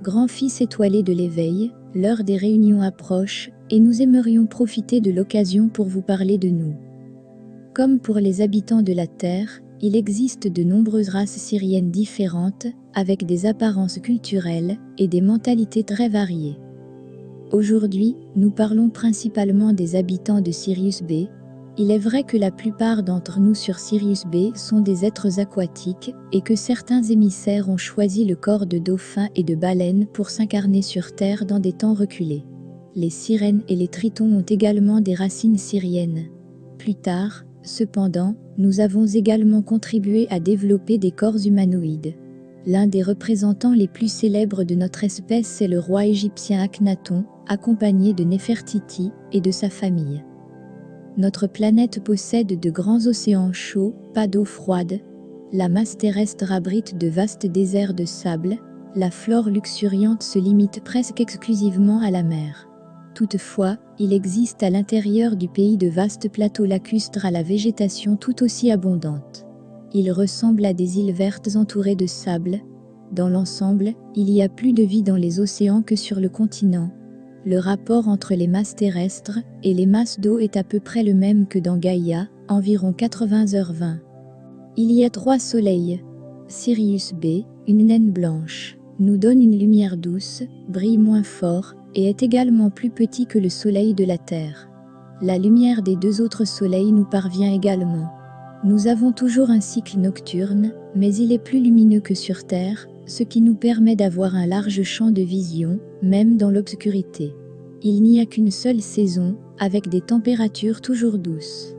Grand fils étoilé de l'éveil, l'heure des réunions approche, et nous aimerions profiter de l'occasion pour vous parler de nous. Comme pour les habitants de la Terre, il existe de nombreuses races syriennes différentes, avec des apparences culturelles et des mentalités très variées. Aujourd'hui, nous parlons principalement des habitants de Sirius B. Il est vrai que la plupart d'entre nous sur Sirius B sont des êtres aquatiques et que certains émissaires ont choisi le corps de dauphins et de baleines pour s'incarner sur Terre dans des temps reculés. Les sirènes et les tritons ont également des racines syriennes. Plus tard, cependant, nous avons également contribué à développer des corps humanoïdes. L'un des représentants les plus célèbres de notre espèce est le roi égyptien Akhenaton, accompagné de Néfertiti et de sa famille. Notre planète possède de grands océans chauds, pas d'eau froide. La masse terrestre abrite de vastes déserts de sable. La flore luxuriante se limite presque exclusivement à la mer. Toutefois, il existe à l'intérieur du pays de vastes plateaux lacustres à la végétation tout aussi abondante. Ils ressemblent à des îles vertes entourées de sable. Dans l'ensemble, il y a plus de vie dans les océans que sur le continent. Le rapport entre les masses terrestres et les masses d'eau est à peu près le même que dans Gaïa, environ 80h20. Il y a 3 soleils. Sirius B, une naine blanche, nous donne une lumière douce, brille moins fort et est également plus petit que le soleil de la Terre. La lumière des 2 autres soleils nous parvient également. Nous avons toujours un cycle nocturne, mais il est plus lumineux que sur Terre, ce qui nous permet d'avoir un large champ de vision, même dans l'obscurité. Il n'y a qu'une seule saison, avec des températures toujours douces.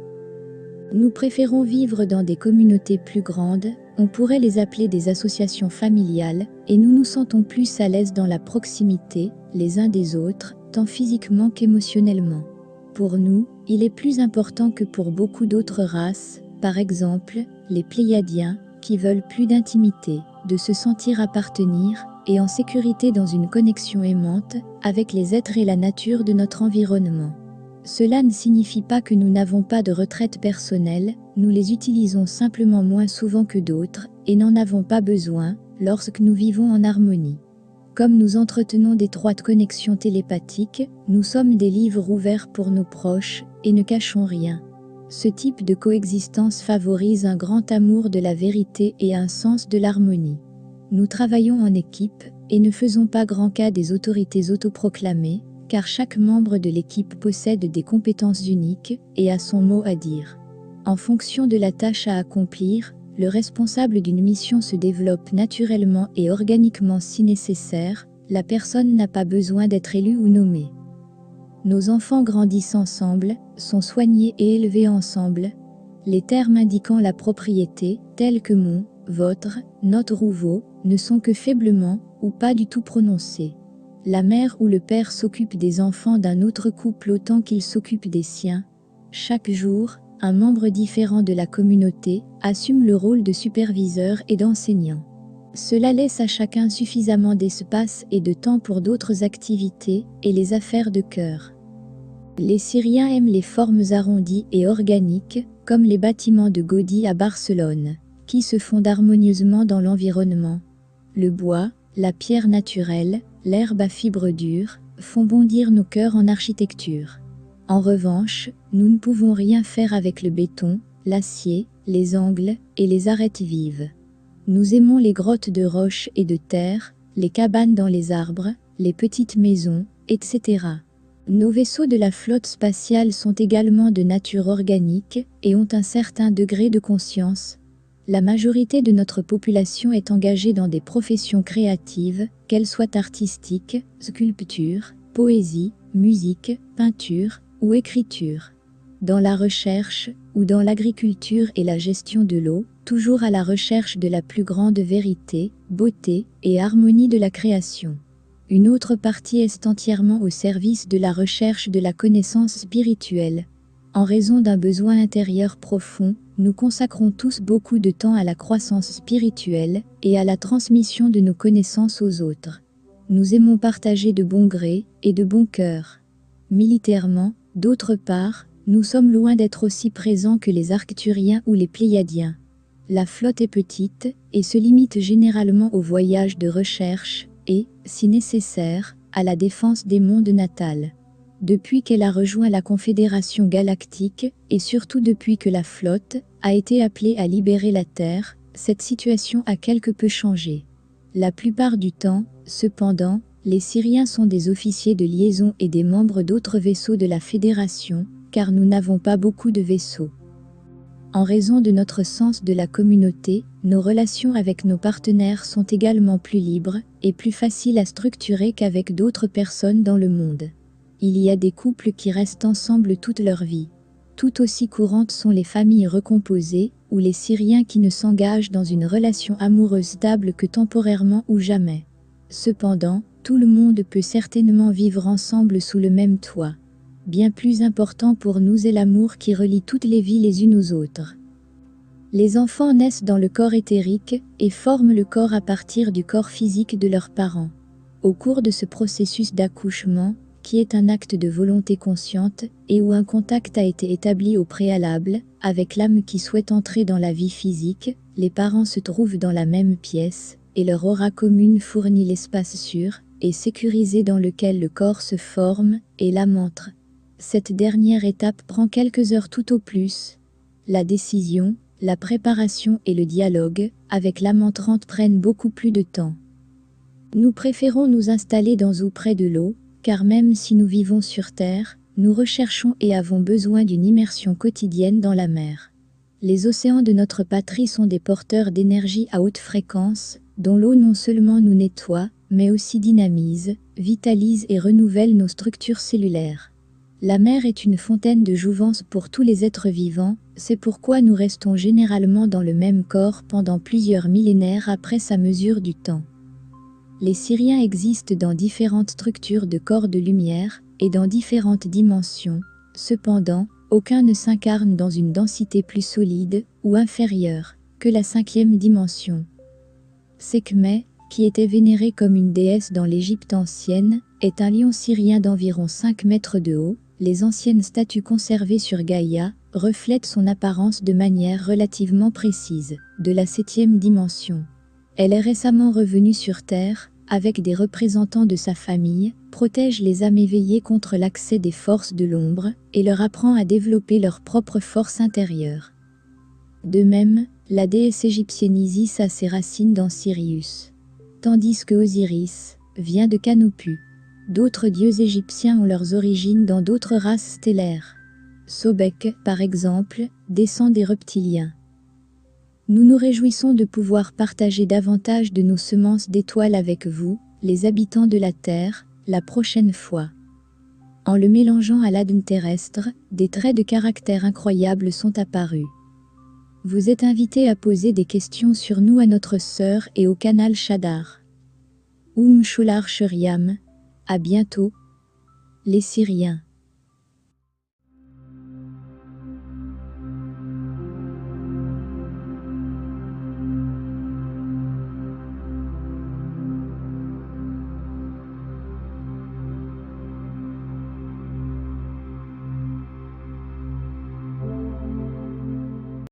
Nous préférons vivre dans des communautés plus grandes, on pourrait les appeler des associations familiales, et nous nous sentons plus à l'aise dans la proximité, les uns des autres, tant physiquement qu'émotionnellement. Pour nous, il est plus important que pour beaucoup d'autres races, par exemple, les Pléiadiens, qui veulent plus d'intimité, de se sentir appartenir, et en sécurité dans une connexion aimante, avec les êtres et la nature de notre environnement. Cela ne signifie pas que nous n'avons pas de retraite personnelle, nous les utilisons simplement moins souvent que d'autres, et n'en avons pas besoin, lorsque nous vivons en harmonie. Comme nous entretenons d'étroites connexions télépathiques, nous sommes des livres ouverts pour nos proches, et ne cachons rien. Ce type de coexistence favorise un grand amour de la vérité et un sens de l'harmonie. Nous travaillons en équipe, et ne faisons pas grand cas des autorités autoproclamées, car chaque membre de l'équipe possède des compétences uniques et a son mot à dire. En fonction de la tâche à accomplir, le responsable d'une mission se développe naturellement et organiquement si nécessaire, la personne n'a pas besoin d'être élue ou nommée. Nos enfants grandissent ensemble, sont soignés et élevés ensemble. Les termes indiquant la propriété, tels que mon, votre, notre ou vos, ne sont que faiblement, ou pas du tout prononcés. La mère ou le père s'occupe des enfants d'un autre couple autant qu'il s'occupe des siens. Chaque jour, un membre différent de la communauté assume le rôle de superviseur et d'enseignant. Cela laisse à chacun suffisamment d'espace et de temps pour d'autres activités et les affaires de cœur. Les Syriens aiment les formes arrondies et organiques, comme les bâtiments de Gaudí à Barcelone, qui se fondent harmonieusement dans l'environnement. Le bois, la pierre naturelle, l'herbe à fibres dures, font bondir nos cœurs en architecture. En revanche, nous ne pouvons rien faire avec le béton, l'acier, les angles et les arêtes vives. Nous aimons les grottes de roches et de terre, les cabanes dans les arbres, les petites maisons, etc. Nos vaisseaux de la flotte spatiale sont également de nature organique et ont un certain degré de conscience. La majorité de notre population est engagée dans des professions créatives, qu'elles soient artistiques, sculpture, poésie, musique, peinture ou écriture. Dans la recherche, ou dans l'agriculture et la gestion de l'eau, toujours à la recherche de la plus grande vérité, beauté et harmonie de la création. Une autre partie est entièrement au service de la recherche de la connaissance spirituelle. En raison d'un besoin intérieur profond, nous consacrons tous beaucoup de temps à la croissance spirituelle et à la transmission de nos connaissances aux autres. Nous aimons partager de bon gré et de bon cœur. Militairement, d'autre part, nous sommes loin d'être aussi présents que les Arcturiens ou les Pléiadiens. La flotte est petite et se limite généralement aux voyages de recherche, et, si nécessaire, à la défense des mondes natals. Depuis qu'elle a rejoint la Confédération galactique, et surtout depuis que la flotte a été appelée à libérer la Terre, cette situation a quelque peu changé. La plupart du temps, cependant, les Syriens sont des officiers de liaison et des membres d'autres vaisseaux de la Fédération, car nous n'avons pas beaucoup de vaisseaux. En raison de notre sens de la communauté, nos relations avec nos partenaires sont également plus libres et plus faciles à structurer qu'avec d'autres personnes dans le monde. Il y a des couples qui restent ensemble toute leur vie. Tout aussi courantes sont les familles recomposées ou les Syriens qui ne s'engagent dans une relation amoureuse stable que temporairement ou jamais. Cependant, tout le monde peut certainement vivre ensemble sous le même toit. Bien plus important pour nous est l'amour qui relie toutes les vies les unes aux autres. Les enfants naissent dans le corps éthérique et forment le corps à partir du corps physique de leurs parents. Au cours de ce processus d'accouchement, qui est un acte de volonté consciente et où un contact a été établi au préalable, avec l'âme qui souhaite entrer dans la vie physique, les parents se trouvent dans la même pièce, et leur aura commune fournit l'espace sûr et sécurisé dans lequel le corps se forme et l'âme entre. Cette dernière étape prend quelques heures tout au plus. La décision, la préparation et le dialogue avec l'âme entrante prennent beaucoup plus de temps. Nous préférons nous installer dans ou près de l'eau, car même si nous vivons sur Terre, nous recherchons et avons besoin d'une immersion quotidienne dans la mer. Les océans de notre patrie sont des porteurs d'énergie à haute fréquence, dont l'eau non seulement nous nettoie, mais aussi dynamise, vitalise et renouvelle nos structures cellulaires. La mer est une fontaine de jouvence pour tous les êtres vivants, c'est pourquoi nous restons généralement dans le même corps pendant plusieurs millénaires après sa mesure du temps. Les Syriens existent dans différentes structures de corps de lumière et dans différentes dimensions. Cependant, aucun ne s'incarne dans une densité plus solide ou inférieure que la 5e dimension. Sekhmet, qui était vénéré comme une déesse dans l'Égypte ancienne, est un lion syrien d'environ 5 mètres de haut. Les anciennes statues conservées sur Gaïa reflètent son apparence de manière relativement précise, de la 7e dimension. Elle est récemment revenue sur Terre, avec des représentants de sa famille, protège les âmes éveillées contre l'accès des forces de l'ombre, et leur apprend à développer leur propre force intérieure. De même, la déesse égyptienne Isis a ses racines dans Sirius, tandis que Osiris vient de Canopus. D'autres dieux égyptiens ont leurs origines dans d'autres races stellaires. Sobek, par exemple, descend des reptiliens. Nous nous réjouissons de pouvoir partager davantage de nos semences d'étoiles avec vous, les habitants de la Terre, la prochaine fois. En le mélangeant à l'ADN terrestre, des traits de caractère incroyables sont apparus. Vous êtes invités à poser des questions sur nous à notre sœur et au canal Shadar. Shular Shuriam. À bientôt. Les Syriens.